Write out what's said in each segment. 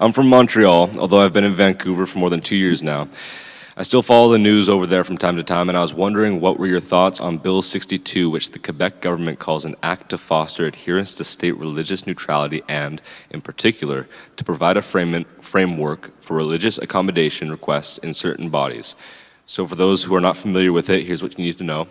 I'm from Montreal, although I've been in Vancouver for more than 2 years now. I still follow the news over there from time to time, and I was wondering what were your thoughts on Bill 62, which the Quebec government calls an act to foster adherence to state religious neutrality and, in particular, to provide a framework for religious accommodation requests in certain bodies. So for those who are not familiar with it, here's what you need to know.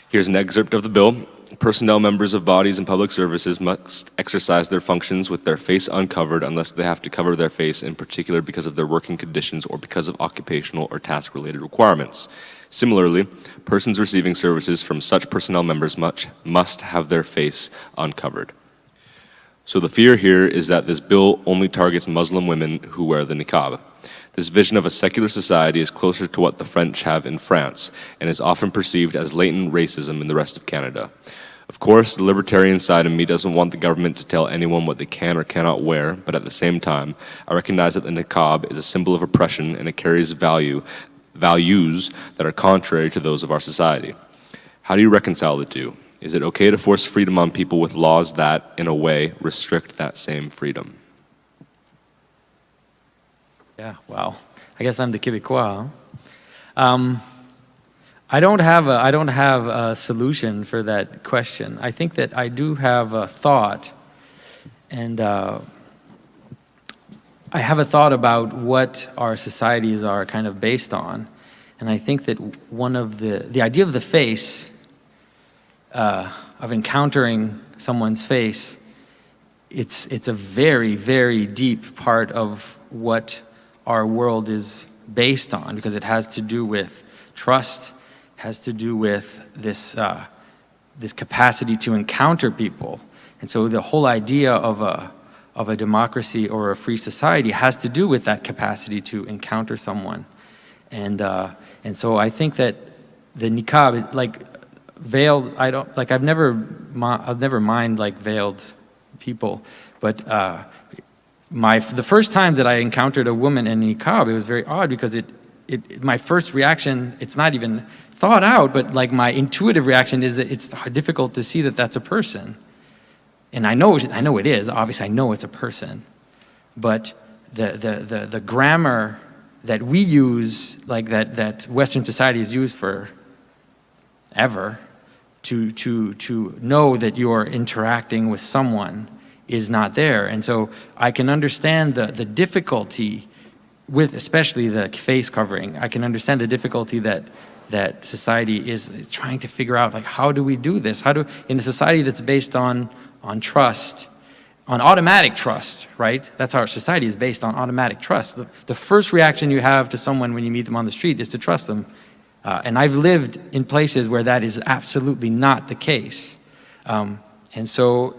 Here's an excerpt of the bill. Personnel members of bodies and public services must exercise their functions with their face uncovered unless they have to cover their face in particular because of their working conditions or because of occupational or task-related requirements. Similarly, persons receiving services from such personnel members must have their face uncovered. So the fear here is that this bill only targets Muslim women who wear the niqab. This vision of a secular society is closer to what the French have in France and is often perceived as latent racism in the rest of Canada. Of course, the libertarian side of me doesn't want the government to tell anyone what they can or cannot wear, but at the same time, I recognize that the niqab is a symbol of oppression and it carries values that are contrary to those of our society. How do you reconcile the two? Is it okay to force freedom on people with laws that, in a way, restrict that same freedom? Yeah, wow. I guess I'm the Québécois. Huh? I don't have a solution for that question. I think that I do have a thought, and I have a thought about what our societies are kind of based on. And I think that one of the idea of the face, of encountering someone's face, it's a very, very deep part of what our world is based on, because it has to do with trust, has to do with this capacity to encounter people. And so the whole idea of a democracy or a free society has to do with that capacity to encounter someone. And so I think that the niqab, like veiled, I've never mind like veiled people, but the first time that I encountered a woman in niqab, it was very odd because my first reaction, it's not even thought out, but like my intuitive reaction is that it's difficult to see that that's a person. And I know it is, obviously I know it's a person, but the grammar that we use, like that Western society has used for ever, to know that you're interacting with someone is not there. And so I can understand the difficulty with especially the face covering. I can understand the difficulty that society is trying to figure out, like, how do we do this? In a society that's based on trust, on automatic trust, right? That's our society is based on automatic trust. The first reaction you have to someone when you meet them on the street is to trust them. And I've lived in places where that is absolutely not the case. And so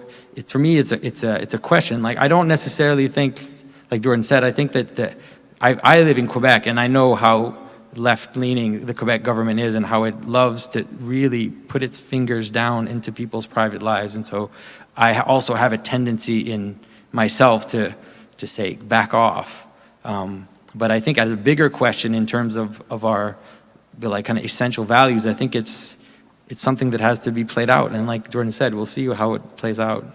for me, it's a question. Like, I don't necessarily think, like Jordan said, I think that I live in Quebec and I know how left-leaning the Quebec government is and how it loves to really put its fingers down into people's private lives. And so I also have a tendency in myself to say, back off. But I think as a bigger question in terms of our like kind of essential values, I think it's something that has to be played out. And like Jordan said, we'll see how it plays out.